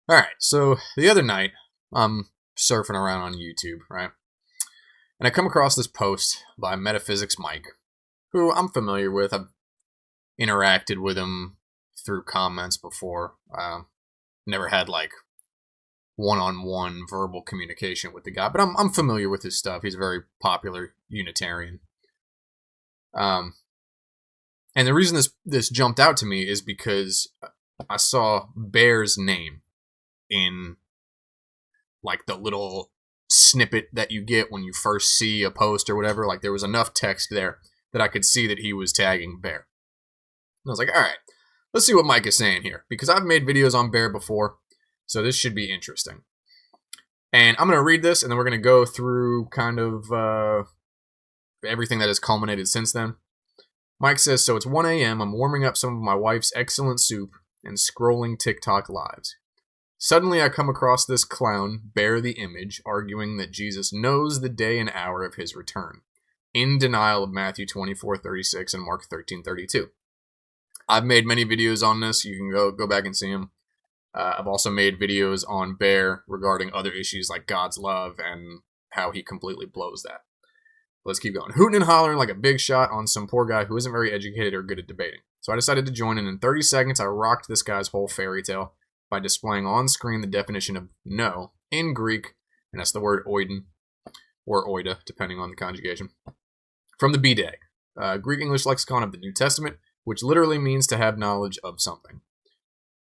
All right, so the other night, I'm surfing around on YouTube, right? And I come across this post by Metaphysics Mike, who I'm familiar with. I've interacted with him through comments before. Never had like one-on-one verbal communication with the guy, but I'm familiar with his stuff. He's a very popular Unitarian. And the reason this jumped out to me is because I saw Bear's name in like the little snippet that you get when you first see a post or whatever. Like there was enough text there that I could see that he was tagging Bear. And I was like, all right, let's see what Mike is saying here, because I've made videos on Bear before, so this should be interesting. And I'm going to read this, and then we're going to go through kind of everything that has culminated since then. Mike says, so it's 1 a.m. I'm warming up some of my wife's excellent soup and scrolling TikTok lives. Suddenly I come across this clown, Bear the Image, arguing that Jesus knows the day and hour of his return, in denial of Matthew 24:36 and Mark 13:32. I've made many videos on this. You can go back and see them. I've also made videos on Bear regarding other issues like God's love and how he completely blows that. Let's keep going. Hooting and hollering like a big shot on some poor guy who isn't very educated or good at debating. So I decided to join, and in 30 seconds I rocked this guy's whole fairy tale by displaying on screen the definition of no in Greek, and that's the word oiden, or oida, depending on the conjugation, from the BDAG, Greek-English Lexicon of the New Testament, which literally means to have knowledge of something.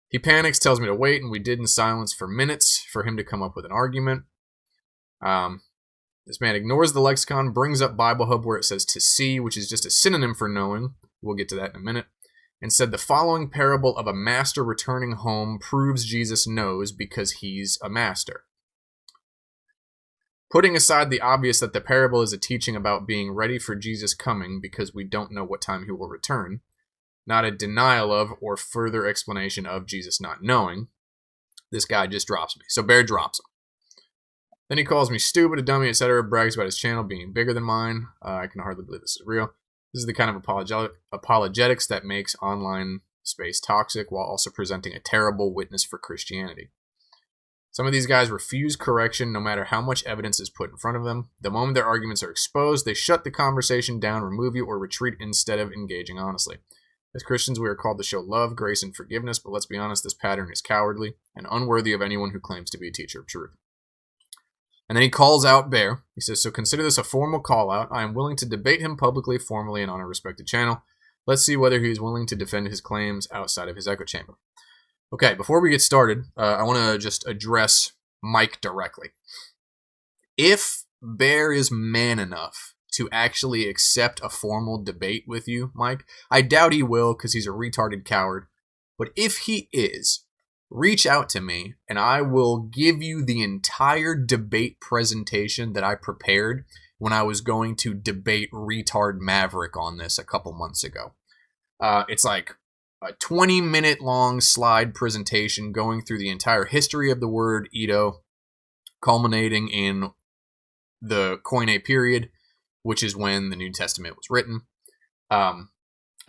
He panics, tells me to wait, and we did in silence for minutes for him to come up with an argument. This man ignores the lexicon, brings up Bible Hub where it says to see, which is just a synonym for knowing. We'll get to that in a minute. And said the following parable of a master returning home proves Jesus knows because he's a master. Putting aside the obvious that the parable is a teaching about being ready for Jesus' coming because we don't know what time he will return, not a denial of or further explanation of Jesus not knowing, this guy just drops me. So Bear drops him. Then he calls me stupid, a dummy, etc., brags about his channel being bigger than mine. I can hardly believe this is real. This is the kind of apologetics that makes online space toxic while also presenting a terrible witness for Christianity. Some of these guys refuse correction no matter how much evidence is put in front of them. The moment their arguments are exposed, they shut the conversation down, remove you, or retreat instead of engaging honestly. As Christians, we are called to show love, grace, and forgiveness, but let's be honest, this pattern is cowardly and unworthy of anyone who claims to be a teacher of truth. And then he calls out Bear. He says, so consider this a formal call out. I am willing to debate him publicly, formally, and on a respected channel. Let's see whether he is willing to defend his claims outside of his echo chamber. Okay, before we get started, I want to just address Mike directly. If Bear is man enough to actually accept a formal debate with you, Mike, I doubt he will because he's a retarded coward. But if he is, reach out to me, and I will give you the entire debate presentation that I prepared when I was going to debate Retard Maverick on this a couple months ago. It's like a 20-minute long slide presentation going through the entire history of the word Edo, culminating in the Koine period, which is when the New Testament was written. I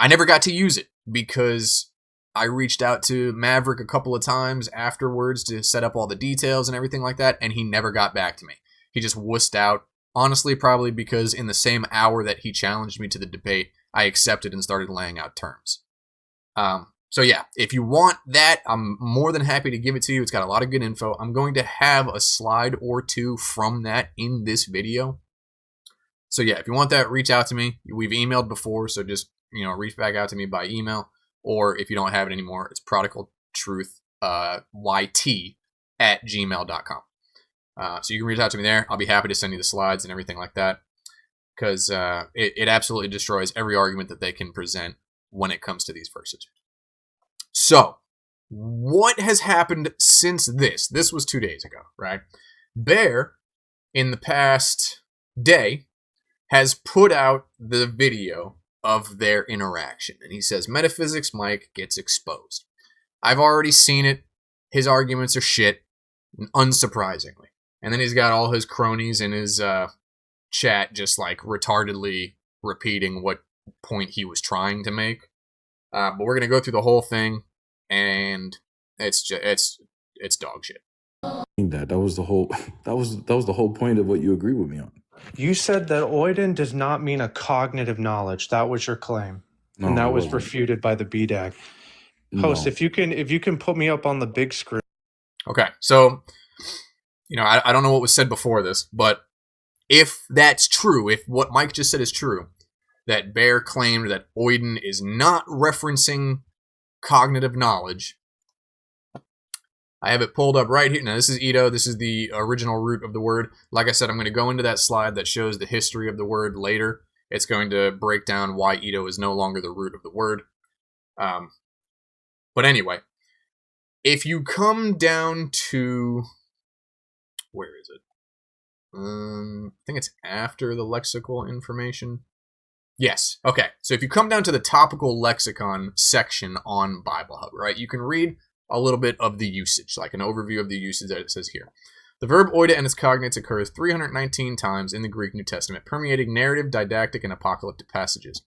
never got to use it because I reached out to Maverick a couple of times afterwards to set up all the details and everything like that, and he never got back to me. He just wussed out. Honestly, probably because in the same hour that he challenged me to the debate, I accepted and started laying out terms. So yeah, if you want that, I'm more than happy to give it to you. It's got a lot of good info. I'm going to have a slide or two from that in this video. So yeah, if you want that, reach out to me. We've emailed before, so just, reach back out to me by email. Or if you don't have it anymore, it's prodigaltruth@gmail.com. So you can reach out to me there. I'll be happy to send you the slides and everything like that. Because it absolutely destroys every argument that they can present when it comes to these verses. So, what has happened since this? This was 2 days ago, right? Bear, in the past day, has put out the video of their interaction. And he says, Metaphysics Mike gets exposed. I've already seen it. His arguments are shit, unsurprisingly. And then he's got all his cronies in his chat just like retardedly repeating what point he was trying to make. But we're going to go through the whole thing, and it's it's dog shit. That was the whole that was the whole point of what you agree with me on. You said that oiden does not mean a cognitive knowledge. That was your claim. No, And it that was wasn't. refuted by the BDAG. Host, No. if you can put me up on the big screen. Okay, so I don't know what was said before this, but if that's true, if what Mike just said is true, that Bear claimed that oiden is not referencing cognitive knowledge, I have it pulled up right here. Now, this is Ito. This is the original root of the word. Like I said, I'm going to go into that slide that shows the history of the word later. It's going to break down why Ito is no longer the root of the word. But anyway, if you come down to... Where is it? I think it's after the lexical information. Yes. Okay. So if you come down to the topical lexicon section on Bible Hub, right, you can read a little bit of the usage, like an overview of the usage that it says here. The verb oida and its cognates occurs 319 times in the Greek New Testament, permeating narrative, didactic, and apocalyptic passages.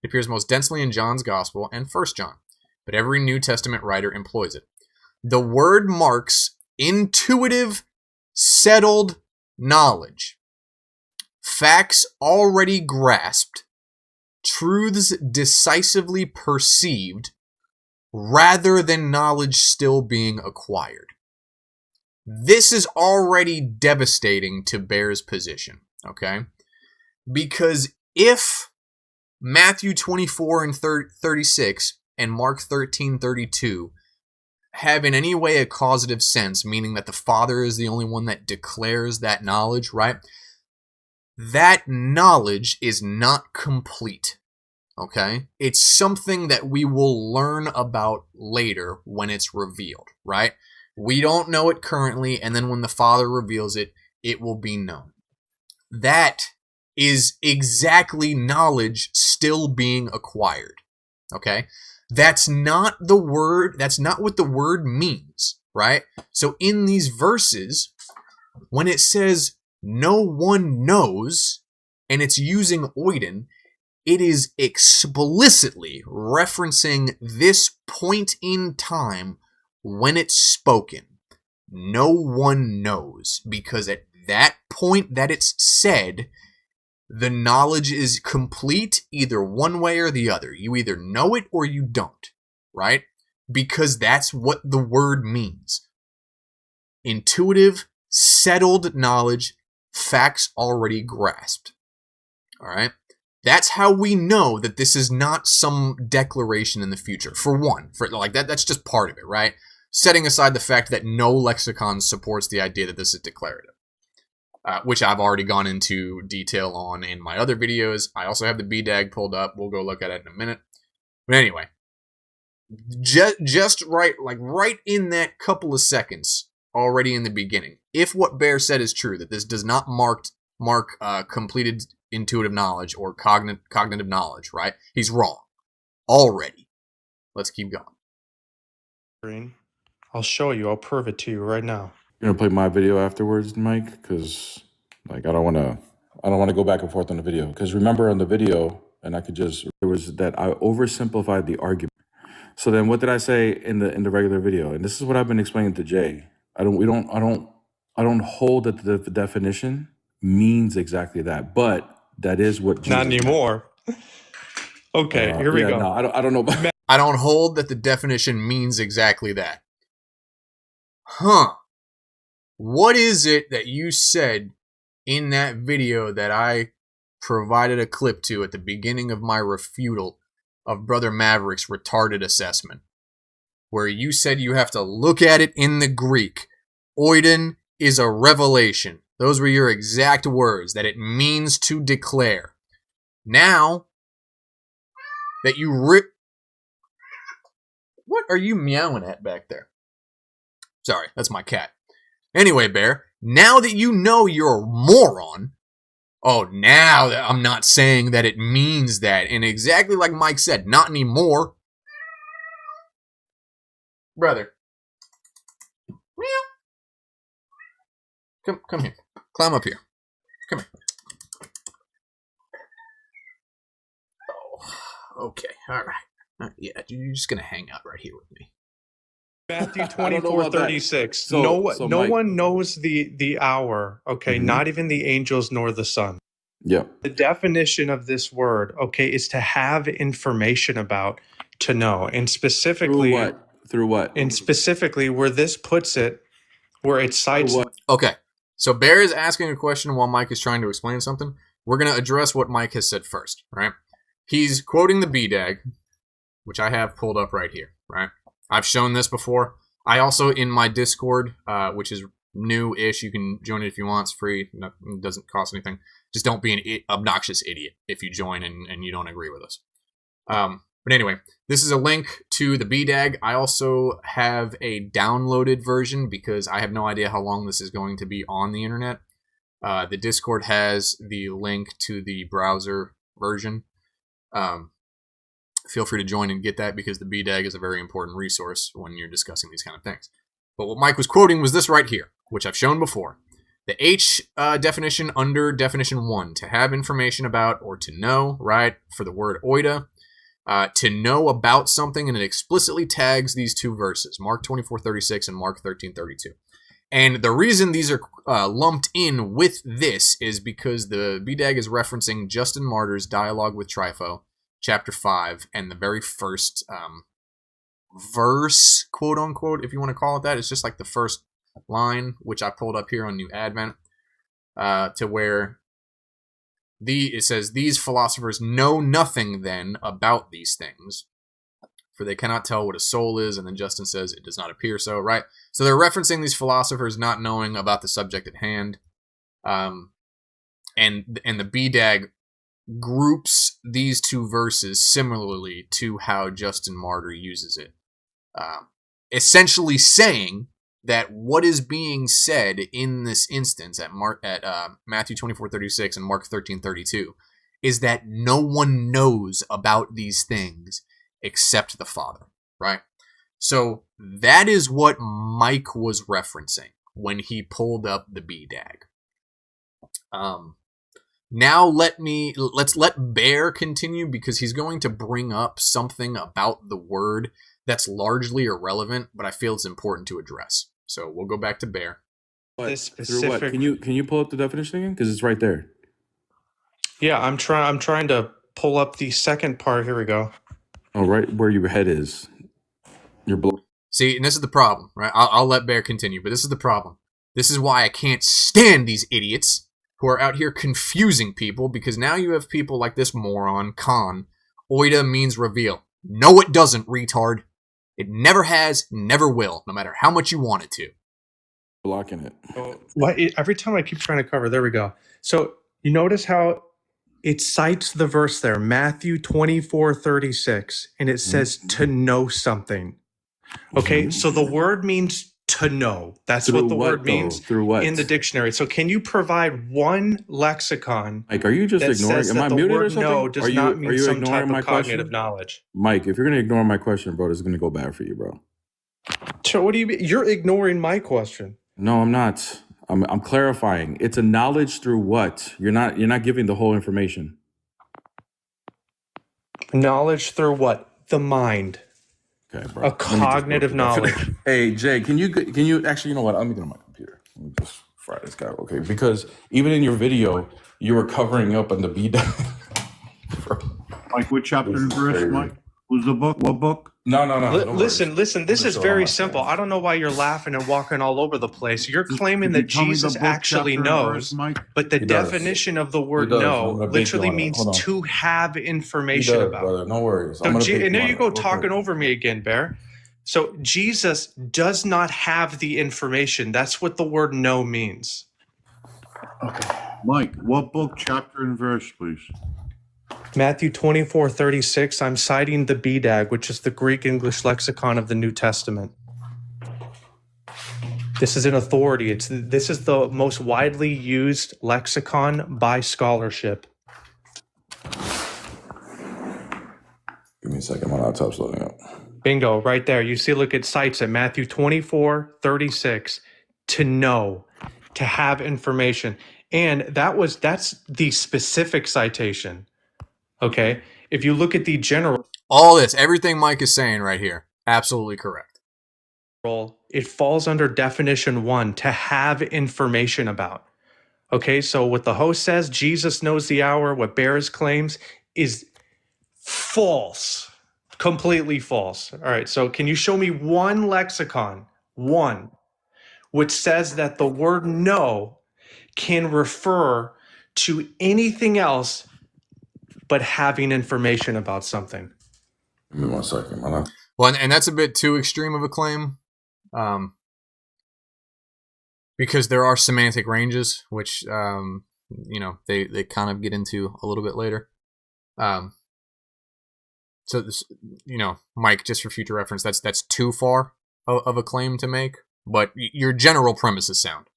It appears most densely in John's Gospel and 1 John, but every New Testament writer employs it. The word marks intuitive, settled knowledge, facts already grasped, truths decisively perceived, rather than knowledge still being acquired. This is already devastating to Bear's position, okay? Because if Matthew 24 and 36 and Mark 13:32 have in any way a causative sense, meaning that the Father is the only one that declares that knowledge, right? That knowledge is not complete, okay? It's something that we will learn about later when it's revealed, right? We don't know it currently, and then when the Father reveals it, it will be known. That is exactly knowledge still being acquired, okay? That's not the word, that's not what the word means, right? So in these verses, when it says no one knows, and it's using oiden, it is explicitly referencing this point in time when it's spoken. No one knows, because at that point that it's said, the knowledge is complete either one way or the other. You either know it or you don't, right? Because that's what the word means. Intuitive, settled knowledge, facts already grasped. All right? That's how we know that this is not some declaration in the future. For one, that's just part of it, right? Setting aside the fact that no lexicon supports the idea that this is declarative. Which I've already gone into detail on in my other videos. I also have the BDAG pulled up. We'll go look at it in a minute. But anyway, just right in that couple of seconds, already in the beginning, if what Bear said is true, that this does not mark completed intuitive knowledge or cognitive knowledge, right? He's wrong already. Let's keep going. I'll show you. I'll prove it to you right now. You're gonna play my video afterwards, Mike, because I don't want to go back and forth on the video. Because remember on the video, and there was that I oversimplified the argument. So then, what did I say in the regular video? And this is what I've been explaining to Jay. I don't hold that the definition means exactly that, but that is what Jesus Not anymore. Okay, here we go. No, I don't know. I don't hold that the definition means exactly that. Huh. What is it that you said in that video that I provided a clip to at the beginning of my refutal of Brother Maverick's retarded assessment, where you said you have to look at it in the Greek? Oiden is a revelation. Those were your exact words, that it means to declare. Now that you what are you meowing at back there? Sorry, that's my cat. Anyway, Bear, now that you know you're a moron, now that I'm not saying that it means that, and exactly like Mike said, not anymore. Brother. Come here. Climb up here. Come here. Oh, okay, all right. Yeah, you're just going to hang out right here with me. Matthew I don't know about that. 24:36. So No Mike, one knows the hour, okay? hmm Not even the angels nor the Son. yeah. The definition of this word, okay, is to have information about, to know. And Through specifically, what? Through what? where this puts it, where it Through cites what? Okay, so Bear is asking a question while Mike is trying to explain something. We're going to address what Mike has said first, right? He's quoting the BDAG, which I have pulled up right here, right? I've shown this before. I also, in my Discord, which is new-ish, you can join it if you want. It's free. It doesn't cost anything. Just don't be an obnoxious idiot if you join and you don't agree with us. But anyway, this is a link to the BDAG. I also have a downloaded version because I have no idea how long this is going to be on the internet. The Discord has the link to the browser version. Feel free to join and get that because the BDAG is a very important resource when you're discussing these kind of things. But what Mike was quoting was this right here, which I've shown before. The H definition under definition 1, to have information about or to know, right, for the word oida. To know about something, and it explicitly tags these two verses, Mark 24:36 and Mark 13:32. And the reason these are lumped in with this is because the BDAG is referencing Justin Martyr's dialogue with Trypho, chapter 5, and the very first verse, quote unquote, if you want to call it that. It's just like the first line, which I pulled up here on New Advent, to where it says, "These philosophers know nothing then about these things, for they cannot tell what a soul is," and then Justin says, "It does not appear so," right? So they're referencing these philosophers not knowing about the subject at hand. And the BDAG groups these two verses similarly to how Justin Martyr uses it. Essentially saying that what is being said in this instance at Matthew 24:36 and Mark 13:32 is that no one knows about these things except the Father, right? So that is what Mike was referencing when he pulled up the BDAG. Now let's let Bear continue because he's going to bring up something about the word that's largely irrelevant, but I feel it's important to address. So we'll go back to Bear. this Through what? specific. Can you pull up the definition again? Because it's right there. Yeah, I'm trying to pull up the second part. Here we go. Oh, right where your head is. Your blow. See, and this is the problem, right? I'll let Bear continue, but this is the problem. This is why I can't stand these idiots who are out here confusing people, because now you have people like this moron, Khan. Oida means reveal. No, it doesn't, retard. It never has, never will, no matter how much you want it to. Blocking it. Every time I keep trying to cover, there we go. So you notice how it cites the verse there, Matthew 24:36, and it says to know something. Okay, so the word means to know. That's Through what the what, word means though? Through what? in the dictionary. So can you provide one lexicon Mike, are you just that ignoring? says Am that I the muted or word something? know does Are you not mean some type ignoring my of cognitive question? knowledge? Mike, if you're gonna ignore my question, bro, this is gonna go bad for you, bro. So what do you mean? You're ignoring my question. No, I'm not. I'm clarifying. It's a knowledge through what? You're not giving the whole information. Knowledge through what? The mind. Okay, bro. A Let me just go cognitive through that. knowledge. Hey, Jay, can you actually? You know what? Let me get on my computer. Let me just fry this guy, okay? Because even in your video, you were covering up on the B. Like what chapter This and is verse, crazy. Mike? Who's the book? What book? No. don't worry. Listen, this I'm is just showing very my simple. screen. I don't know why you're laughing and walking all over the place. You're claiming Could you that tell me the Jesus book, actually chapter, and verse, knows, Mike? but the He does. definition of the He word does. I'm know gonna bait you literally on it. means Hold on. to have He information does, about. brother. No worries. So I'm gonna bait and there you you on go it. Real talking quick. over me again, Bear. So Jesus does not have the information. That's what the word know means. Mike, what book, chapter, and verse, please? Matthew 24:36, I'm citing the BDAG, which is the Greek English lexicon of the New Testament. This is an authority. This is the most widely used lexicon by scholarship. Give me a second. My laptop's loading up. Bingo, right there. You see, look, it cites it. Matthew 24:36, to know, to have information. And that's the specific citation. Okay. If you look at the general, All this, everything Mike is saying right here, absolutely correct. it falls under definition 1, to have information about. Okay, so what the host says, Jesus knows the hour, what Bears claims is false, completely false. All right, so can you show me one lexicon, one, which says that the word know can refer to anything else but having information about something? Give me 1 second. Well, and that's a bit too extreme of a claim, because there are semantic ranges, which they kind of get into a little bit later. So this, Mike, just for future reference, that's too far of a claim to make. But your general premise is sound.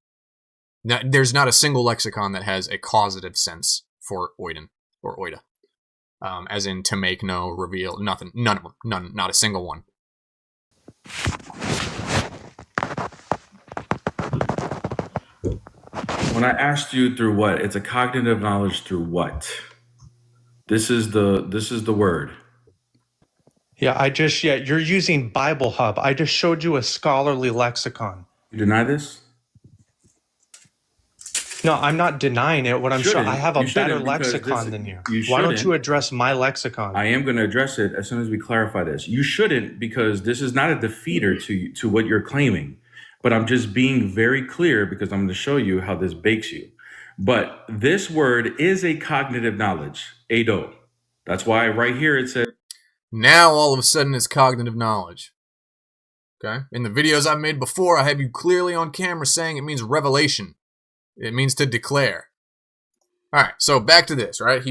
Now, there's not a single lexicon that has a causative sense for oiden or oida. As in to make, know, reveal, nothing, none of them, not a single one. When I asked you through what, it's a cognitive knowledge through what? This is the word. Yeah, you're using Bible Hub. I just showed you a scholarly lexicon. You deny this? No, I'm not denying it. What I'm showing, I have a better because lexicon than you. You Why don't you shouldn't. address my lexicon? I am going to address it as soon as we clarify this. You shouldn't, because this is not a defeater to what you're claiming. But I'm just being very clear because I'm going to show you how this bakes you. But this word is a cognitive knowledge, eido. That's why right here it says. Now all of a sudden it's cognitive knowledge. Okay? In the videos I've made before, I have you clearly on camera saying it means revelation. It means to declare. All right, so back to this, right?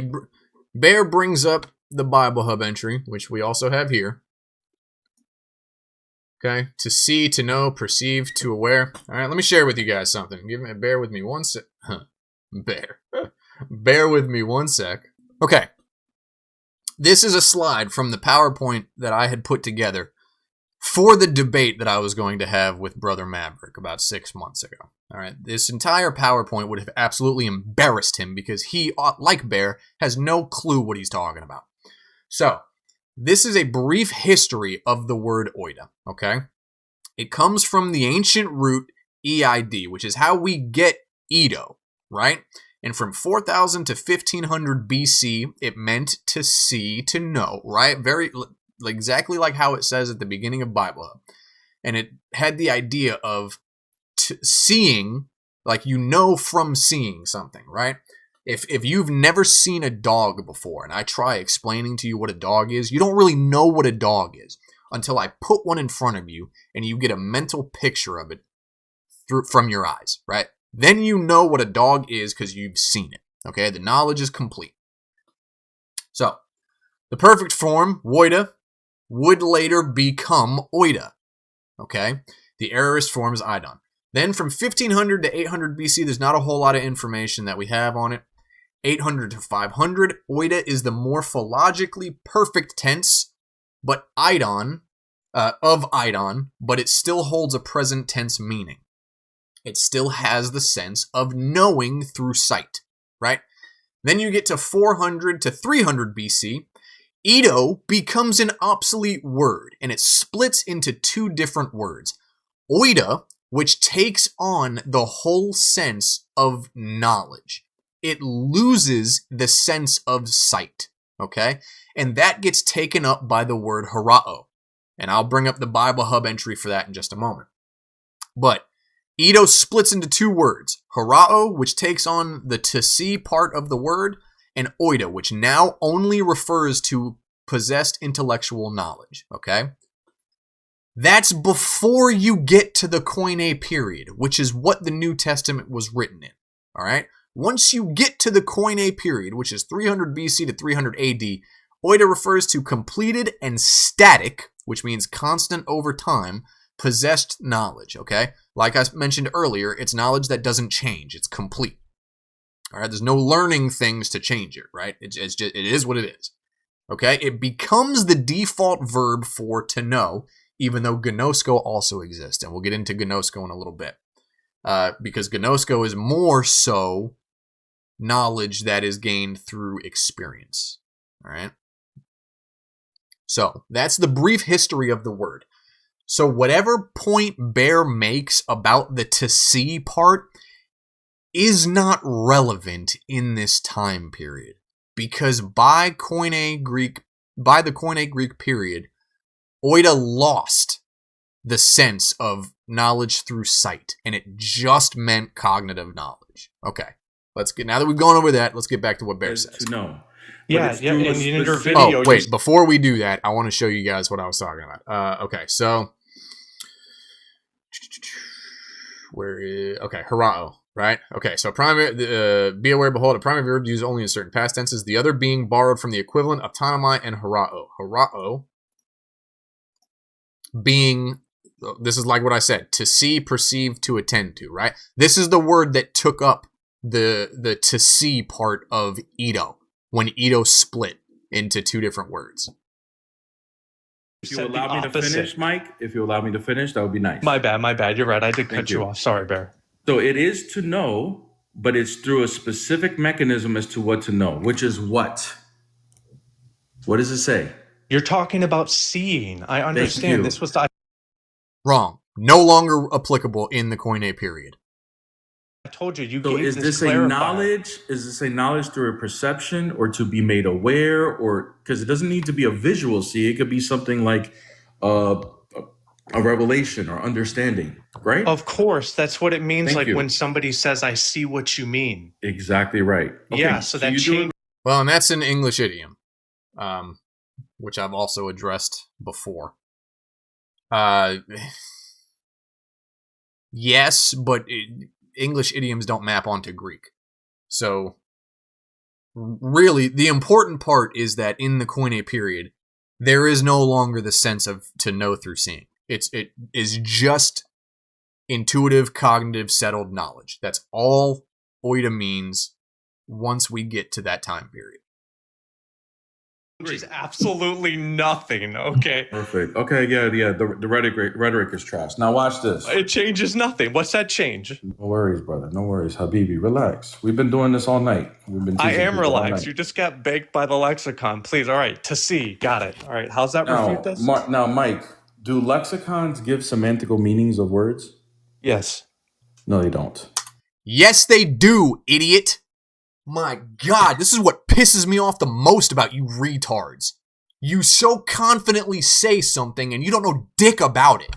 Bear brings up the Bible Hub entry, which we also have here. Okay, to see, to know, perceive, to aware. All right, let me share with you guys something. Bear with me one sec. Bear with me 1 sec. Okay, this is a slide from the PowerPoint that I had put together for the debate that I was going to have with Brother Maverick about 6 months ago. All right, this entire PowerPoint would have absolutely embarrassed him because he, like Bear, has no clue what he's talking about. So, this is a brief history of the word oida, okay? It comes from the ancient root eid, which is how we get Edo, right? And from 4000 to 1500 BC, it meant to see, to know, right? Very exactly like how it says at the beginning of Bible Hub. And it had the idea of seeing, like from seeing something, right? If you've never seen a dog before, and I try explaining to you what a dog is, you don't really know what a dog is until I put one in front of you and you get a mental picture of it from your eyes, right? Then you know what a dog is because you've seen it, okay? The knowledge is complete. So, the perfect form, woida, would later become oida, okay? The aorist form is eidon. Then from 1500 to 800 BC, there's not a whole lot of information that we have on it. 800 to 500, oida is the morphologically perfect tense, but eidon, but it still holds a present tense meaning. It still has the sense of knowing through sight, right? Then you get to 400 to 300 BC, Edo becomes an obsolete word, and it splits into two different words. Oida, which takes on the whole sense of knowledge. It loses the sense of sight, okay? And that gets taken up by the word harao. And I'll bring up the Bible Hub entry for that in just a moment. But Edo splits into two words. Harao, which takes on the to see part of the word, and oida, which now only refers to possessed intellectual knowledge, okay? That's before you get to the Koine period, which is what the New Testament was written in, all right? Once you get to the Koine period, which is 300 BC to 300 AD, oida refers to completed and static, which means constant over time, possessed knowledge, okay? Like I mentioned earlier, it's knowledge that doesn't change. It's complete. All right, there's no learning things to change it, right? It is what it is. Okay, it becomes the default verb for to know, even though gnosko also exists, and we'll get into gnosko in a little bit, because gnosko is more so knowledge that is gained through experience. All right. So that's the brief history of the word. So whatever point Bear makes about the to see part is not relevant in this time period, because by the Koine Greek period, oida lost the sense of knowledge through sight, and it just meant cognitive knowledge. Okay, now that we've gone over that, let's get back to what Bear says. To know. Yeah, But yeah. through a In your specific- video, Oh, wait, before we do that, I want to show you guys what I was talking about. Okay, so harao, right? Okay, so be aware, behold, a primary verb used only in certain past tenses, the other being borrowed from the equivalent of tanamai and harao. Harao being, this is like what I said, to see, perceive, to attend to, right? This is the word that took up the to see part of Edo, when Edo split into two different words. If you allow me to finish, Mike, that would be nice. My bad. You're right. I did cut you you. off. Sorry, Bear. So it is to know, but it's through a specific mechanism as to what to know, which is what? What does it say? You're talking about seeing. I understand. you. This was the Wrong. No longer applicable in the Koine period. I told you. You So gave is this a clarifier. knowledge? Is this a knowledge through a perception or to be made aware? Or because it doesn't need to be a visual see, it could be something like a revelation or understanding, right? Of course, that's what it means. Thank Like you. when somebody says, "I see what you mean." Exactly right. Okay, Yeah. So that you changes. Well, and that's an English idiom, which I've also addressed before. Yes, but English idioms don't map onto Greek. So, really, the important part is that in the Koine period, there is no longer the sense of to know through seeing. It is just intuitive, cognitive, settled knowledge. That's all oida means once we get to that time period. Which is absolutely nothing. Okay. Perfect. Okay, yeah. The rhetoric is trash. Now watch this. It changes nothing. What's that change? No worries, brother. No worries, Habibi. Relax. We've been doing this all night. We've been. I teaching am people all relaxed. night. You just got baked by the lexicon. Please. All right. To see. Got it. All right. How's that refute this? Now, Mike, do lexicons give semantical meanings of words? Yes. No, they don't. Yes, they do, idiot. My God, this is what pisses me off the most about you retards. You so confidently say something and you don't know dick about it.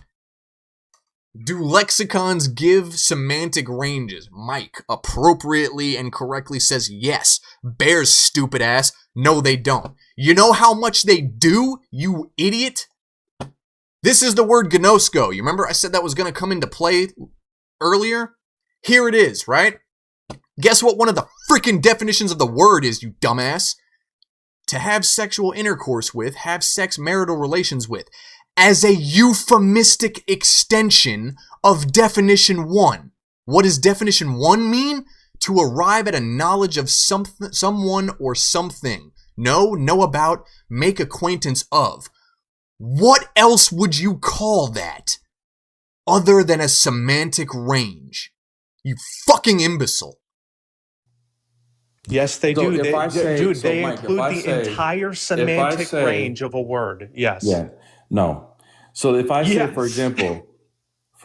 Do lexicons give semantic ranges? Mike appropriately and correctly says yes. Bear's stupid ass, no they don't. You know how much they do, you idiot? This is the word gnosko. You remember I said that was going to come into play earlier? Here it is, right? Guess what one of the freaking definitions of the word is, you dumbass? To have sexual intercourse with, have sex marital relations with, as a euphemistic extension of definition 1. What does definition 1 mean? To arrive at a knowledge of someone or something. Know about, make acquaintance of. What else would you call that other than a semantic range? You fucking imbecile. Yes, they So do. if I say- Dude, so, they Mike, if include I the say- entire semantic say- range of a word. Yes. Yeah. No. So if I say, Yes. for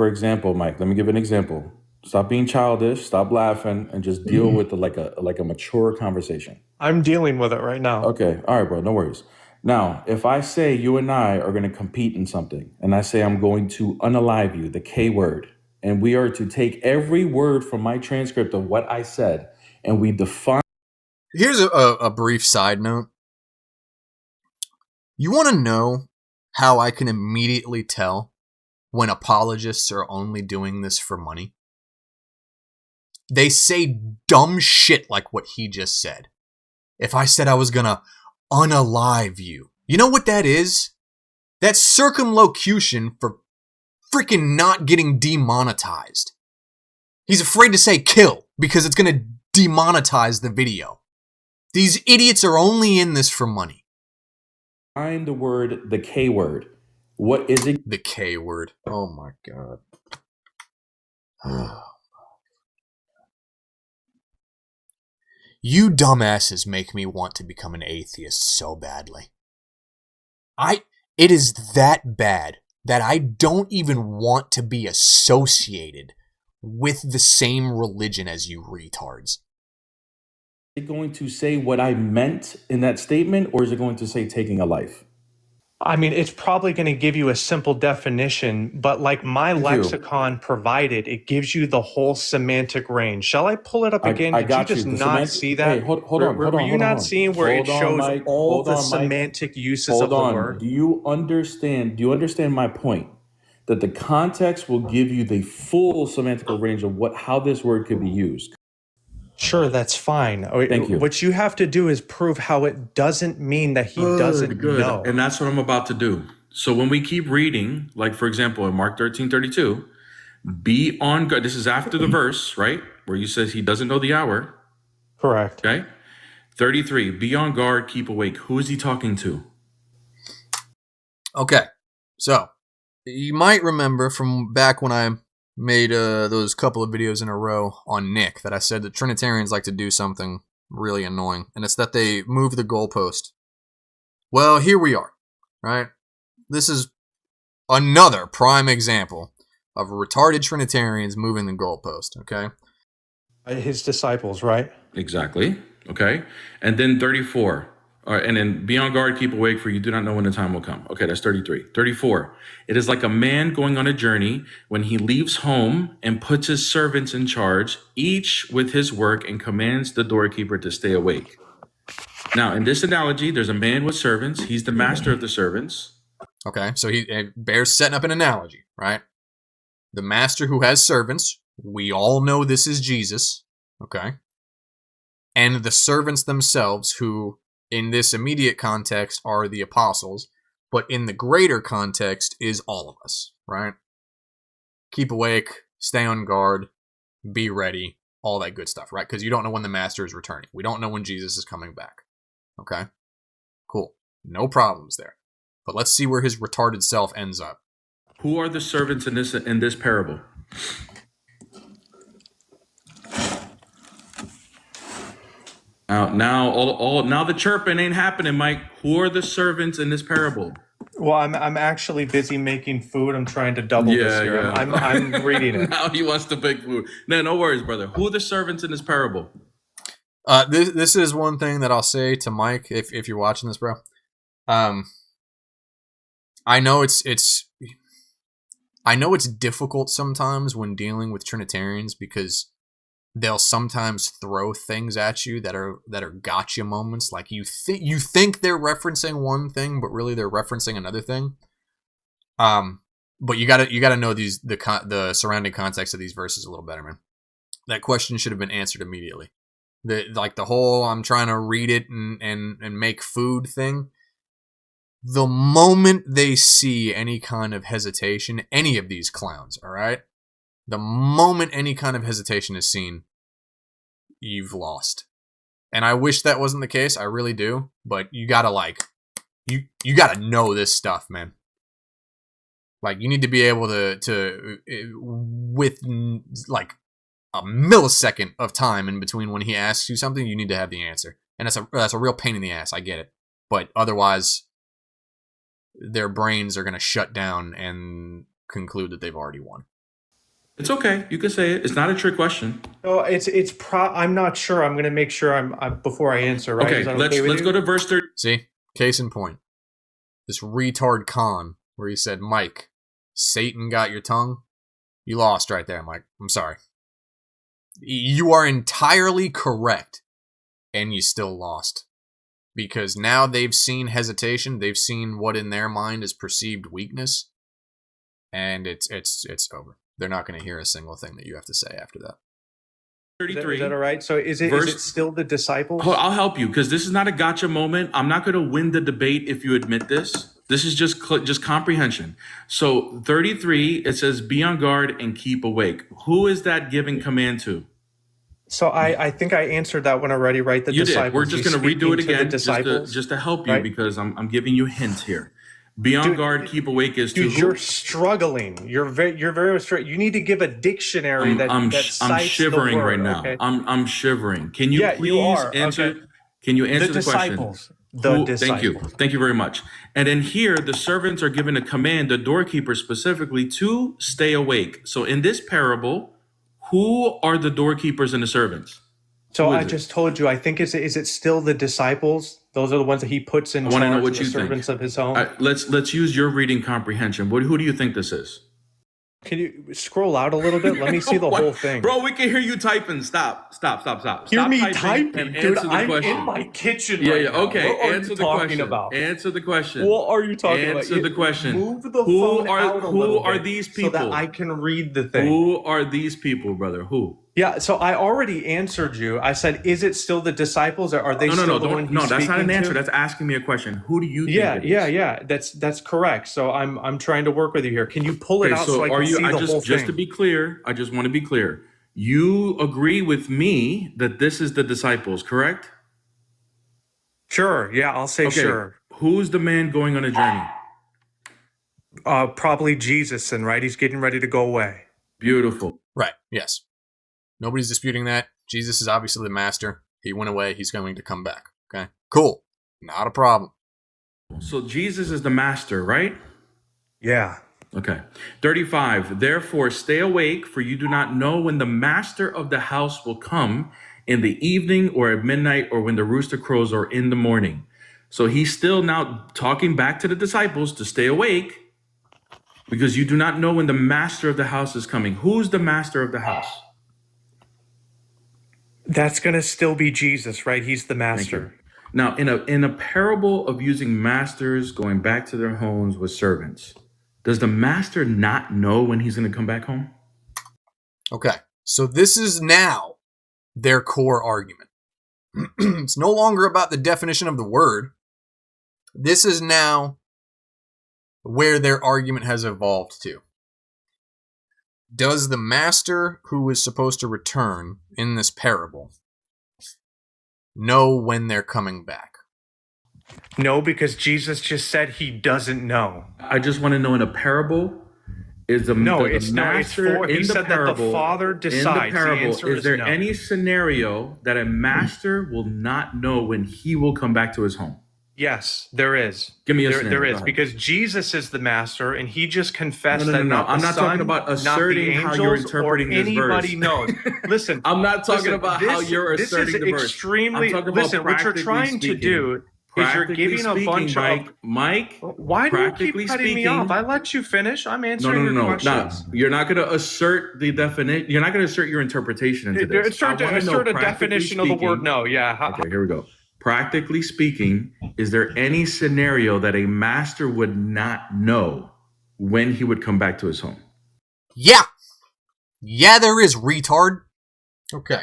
example, Mike, let me give an example. Stop being childish. Stop laughing, and just deal with like a mature conversation. I'm dealing with it right now. Okay. All right, bro. No worries. Now, if I say you and I are going to compete in something, and I say I'm going to unalive you, the K word, and we are to take every word from my transcript of what I said, and we define. Here's a brief side note. You want to know how I can immediately tell when apologists are only doing this for money? They say dumb shit like what he just said. If I said I was gonna unalive you, you know what that is? That's circumlocution for freaking not getting demonetized. He's afraid to say kill because it's gonna demonetize the video. These idiots are only in this for money. Find the word, the K word. What is it? The K word. Oh my God. You dumbasses make me want to become an atheist so badly. It is that bad that I don't even want to be associated with the same religion as you retards. Is it going to say what I meant in that statement, or is it going to say taking a life? I mean, it's probably going to give you a simple definition, but like my Thank you. lexicon provided, it gives you the whole semantic range. Shall I pull it up again? I Did got you just you. The not semant- see that? Hey, hold on, Were you not seeing where it shows Mike. all Hold the on, Mike. semantic uses Hold of the on. word? Do you understand my point? That the context will give you the full semantical range of how this word could be used. Sure, that's fine. Thank you. What you have to do is prove how it doesn't mean that he doesn't know. And that's what I'm about to do. So when we keep reading, like for example, in Mark 13:32, be on guard. This is after the verse, right? Where he says he doesn't know the hour. Correct. Okay. 33, be on guard, keep awake. Who is he talking to? Okay, so you might remember from back when I made those couple of videos in a row on Nick that I said that Trinitarians like to do something really annoying, and it's that they move the goalpost. Well, here we are, right? This is another prime example of retarded Trinitarians moving the goalpost, okay? His disciples, right? Exactly. Okay. And then 34. And then be on guard, keep awake, for you do not know when the time will come. Okay, that's 33. 34. It is like a man going on a journey when he leaves home and puts his servants in charge, each with his work, and commands the doorkeeper to stay awake. Now, in this analogy, there's a man with servants. He's the master of the servants. Okay, so Bear's setting up an analogy, right? The master who has servants, we all know this is Jesus, okay? And the servants themselves, who in this immediate context are the apostles, but in the greater context is all of us, right? Keep awake, stay on guard, be ready, all that good stuff, right? Because you don't know when the master is returning. We don't know when Jesus is coming back, okay? Cool, no problems there. But let's see where his retarded self ends up. Who are the servants in this parable? Now the chirping ain't happening, Mike. Who are the servants in this parable? Well, I'm actually busy making food. I'm trying to double this here. Yeah. I'm reading it. Now he wants to bake food. No worries, brother. Who are the servants in this parable? This is one thing that I'll say to Mike if you're watching this, bro. I know it's difficult sometimes when dealing with Trinitarians because they'll sometimes throw things at you that are gotcha moments. Like you think they're referencing one thing, but really they're referencing another thing. But you gotta know the surrounding context of these verses a little better, man. That question should have been answered immediately. The whole I'm trying to read it and make food thing. The moment they see any kind of hesitation, any of these clowns, all right? The moment any kind of hesitation is seen, you've lost. And I wish that wasn't the case. I really do. But you gotta you gotta know this stuff, man. Like you need to be able to with like a millisecond of time in between when he asks you something, you need to have the answer. And that's a real pain in the ass. I get it. But otherwise, their brains are going to shut down and conclude that they've already won. It's okay. You can say it. It's not a trick question. No, I'm not sure. I'm going to make sure I'm before I answer. Right? Okay, let's go to verse 30. See, case in point, this retard con where he said, "Mike, Satan got your tongue." You lost right there, Mike. I'm sorry. You are entirely correct, and you still lost. Because now they've seen hesitation, they've seen what in their mind is perceived weakness, and it's over. They're not going to hear a single thing that you have to say after that. 33. Is that all right? So is it still the disciples? I'll help you because this is not a gotcha moment. I'm not going to win the debate if you admit this. This is just comprehension. So 33, it says, be on guard and keep awake. Who is that giving command to? So I think I answered that one already, right? The You disciples. did. We're just going to redo it again just to help you, right? because I'm giving you hints here. Be on guard, keep awake is to dude, who? you're struggling. You're very struggling. You need to give a dictionary I'm cites shivering the word, right now. okay? I'm shivering. Can you please answer? Okay. Can you answer the disciples. question? the Thank you. disciples. Thank you very much. And then here, the servants are given a command, the doorkeeper specifically, to stay awake. So in this parable, who are the doorkeepers and the servants? So Who is I it? just told you, I think is it still the disciples? Those are the ones that he puts in I want to know charge what of the you think. servants of his home. Let's use your reading comprehension. Who do you think this is? Can you scroll out a little bit? Let me see the What? whole thing. Bro, we can hear you typing. Stop. Hear Stop me and typing, answer dude. the I'm question. in my kitchen Yeah, right yeah. now. Okay, What are answer you the talking question. about? Answer the question. What are you talking about? Answer the question. Move the Who phone are- out a who little are bit these so that people? I can read the thing. Who are these people, brother? Who? Yeah, so I already answered you. I said, is it still the disciples, or are they still the one he's No, that's not an speaking answer. to? That's asking me a question. Who do you think it is? Yeah. That's correct. So I'm trying to work with you here. Can you pull it Okay, out so I are can you? see the whole Just to thing? be clear, I just want to be clear. You agree with me that this is the disciples, correct? Sure. Yeah, I'll say Okay. sure. Who's the man going on a journey? Probably Jesus, and right, he's getting ready to go away. Beautiful. Right. Yes. Nobody's disputing that. Jesus is obviously the master. He went away. He's going to come back. Okay. Cool. Not a problem. So Jesus is the master, right? Yeah. Okay. 35. Therefore, stay awake, for you do not know when the master of the house will come, in the evening or at midnight or when the rooster crows or in the morning. So he's still now talking back to the disciples to stay awake, because you do not know when the master of the house is coming. Who's the master of the house? That's going to still be Jesus, right? He's the master. Now, in a parable of using masters going back to their homes with servants, does the master not know when he's going to come back home? Okay. So this is now their core argument. It's no longer about the definition of the word. This is now where their argument has evolved to. Does the master who is supposed to return in this parable know when they're coming back? No, because Jesus just said he doesn't know. I just want to know, in a parable, is the master in he the said parable, that the Father decides. in the The parable, answer is there no. any scenario that a master will not know when he will come back to his home? Yes, there is. Give me a there scenario. is, Go ahead. because Jesus is the master, and he just confessed No. that not I'm the not Son, talking about not the asserting how you're angels, interpreting or this anybody verse. knows. Listen, I'm not talking listen, about how you're asserting this the is verse. extremely. I'm talking about Listen, what you're practically trying to speaking. do is you're Practically giving a speaking, bunch of. Mike. Why do you keep practically cutting me speaking- off? I let you finish. I'm answering your No. questions. You're not going to assert the definition. You're not going to assert your interpretation into this. Assert I wanna know, a practically definition of the word speaking- no. Yeah. Okay, here we go. Practically speaking, is there any scenario that a master would not know when he would come back to his home? Yeah, there is, retard. Okay.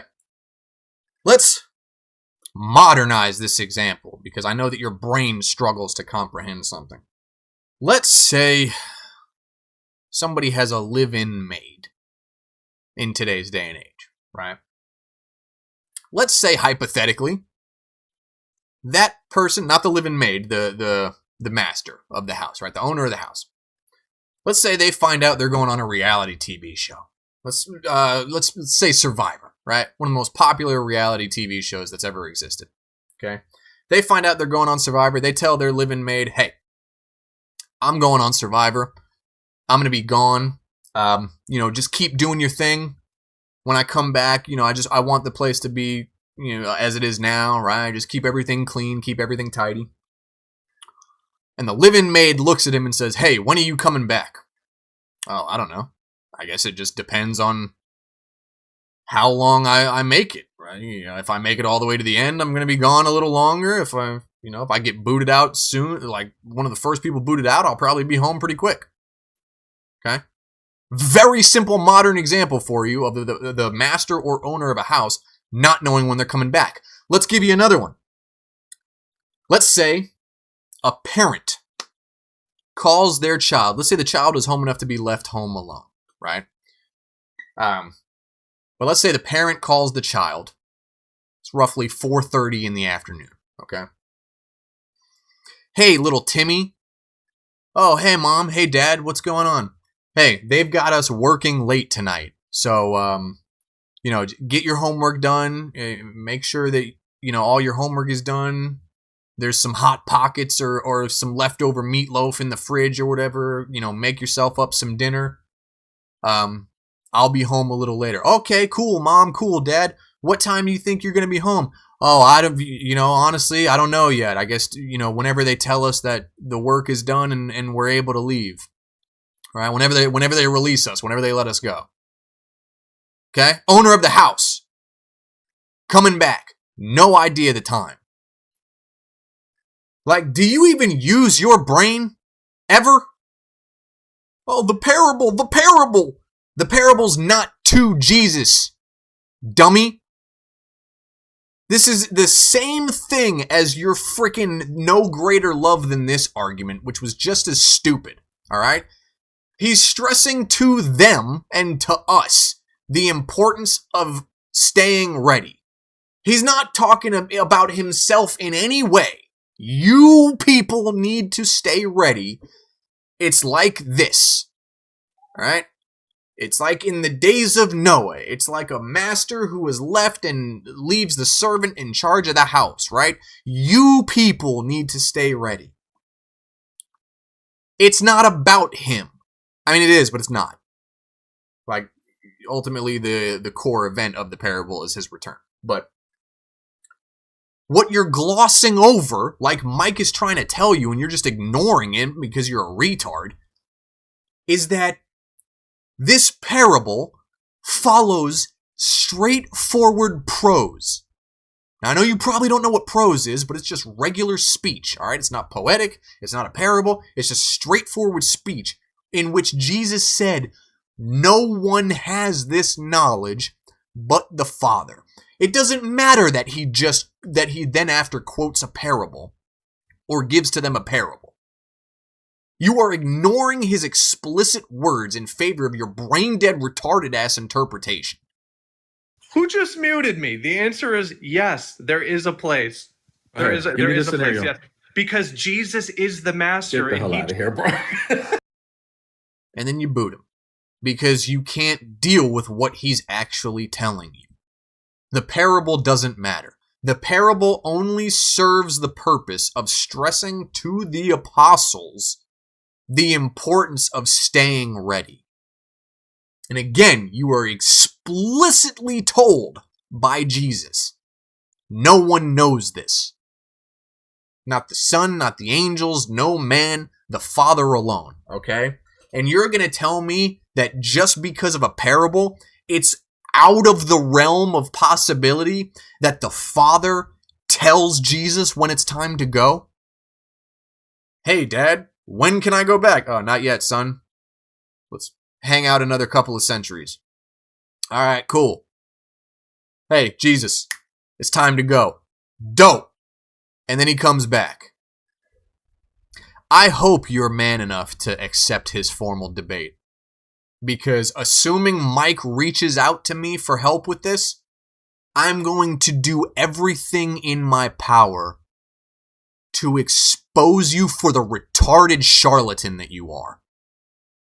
Let's modernize this example, because I know that your brain struggles to comprehend something. Let's say somebody has a live-in maid in today's day and age, right? Let's say, hypothetically, that person, not the live-in maid, the master of the house, right? The owner of the house. Let's say they find out they're going on a reality TV show. Let's say Survivor, right? One of the most popular reality TV shows that's ever existed. Okay? They find out they're going on Survivor. They tell their live-in maid, hey, I'm going on Survivor. I'm going to be gone. Just keep doing your thing. When I come back, I want the place to be, as it is now, right? Just keep everything clean, keep everything tidy. And the live-in maid looks at him and says, hey, when are you coming back? Oh, I don't know. I guess it just depends on how long I make it, right? If I make it all the way to the end, I'm going to be gone a little longer. If I get booted out soon, like one of the first people booted out, I'll probably be home pretty quick. Okay? Very simple modern example for you of the master or owner of a house not knowing when they're coming back. Let's give you another one. Let's say a parent calls their child. Let's say the child is home enough to be left home alone, right? But let's say the parent calls the child. It's roughly 4:30 in the afternoon, okay? Hey, little Timmy. Oh, hey, Mom. Hey, Dad. What's going on? Hey, they've got us working late tonight. So, get your homework done. Make sure that, all your homework is done. there's some Hot Pockets or some leftover meatloaf in the fridge or whatever. Make yourself up some dinner. I'll be home a little later. Okay, cool, Mom, cool, Dad. What time do you think you're going to be home? Oh, honestly, I don't know yet. I guess, whenever they tell us that the work is done and we're able to leave. Right? Whenever they release us, whenever they let us go. Okay? Owner of the house. Coming back. No idea the time. Like, do you even use your brain? Ever? Oh, the parable. The parable's not to Jesus, dummy. This is the same thing as your freaking no greater love than this argument, which was just as stupid, alright? He's stressing to them and to us the importance of staying ready. He's not talking about himself in any way. You people need to stay ready. It's like this, alright? It's like in the days of Noah. It's like a master who is left and leaves the servant in charge of the house, right? You people need to stay ready. It's not about him. I mean, it is, but it's not. Like, ultimately, the core event of the parable is his return. But what you're glossing over, like Mike is trying to tell you, and you're just ignoring it because you're a retard, is that this parable follows straightforward prose. Now, I know you probably don't know what prose is, but it's just regular speech, all right? It's not poetic. It's not a parable. It's just straightforward speech in which Jesus said, no one has this knowledge but the Father. It doesn't matter that he then after quotes a parable or gives to them a parable. You are ignoring his explicit words in favor of your brain-dead, retarded-ass interpretation. Who just muted me? The answer is yes, there is a place. There is a place, yes. Because Jesus is the master. Get the hell out of here, bro. And then you boot him. Because you can't deal with what he's actually telling you. The parable doesn't matter. The parable only serves the purpose of stressing to the apostles the importance of staying ready. And again, you are explicitly told by Jesus, no one knows this. Not the Son, not the angels, no man, the Father alone, okay? And you're going to tell me that just because of a parable, it's out of the realm of possibility that the Father tells Jesus when it's time to go? Hey, Dad, when can I go back? Oh, not yet, son. Let's hang out another couple of centuries. All right, cool. Hey, Jesus, it's time to go. Dope. And then he comes back. I hope you're man enough to accept his formal debate. Because assuming Mike reaches out to me for help with this, I'm going to do everything in my power to expose you for the retarded charlatan that you are.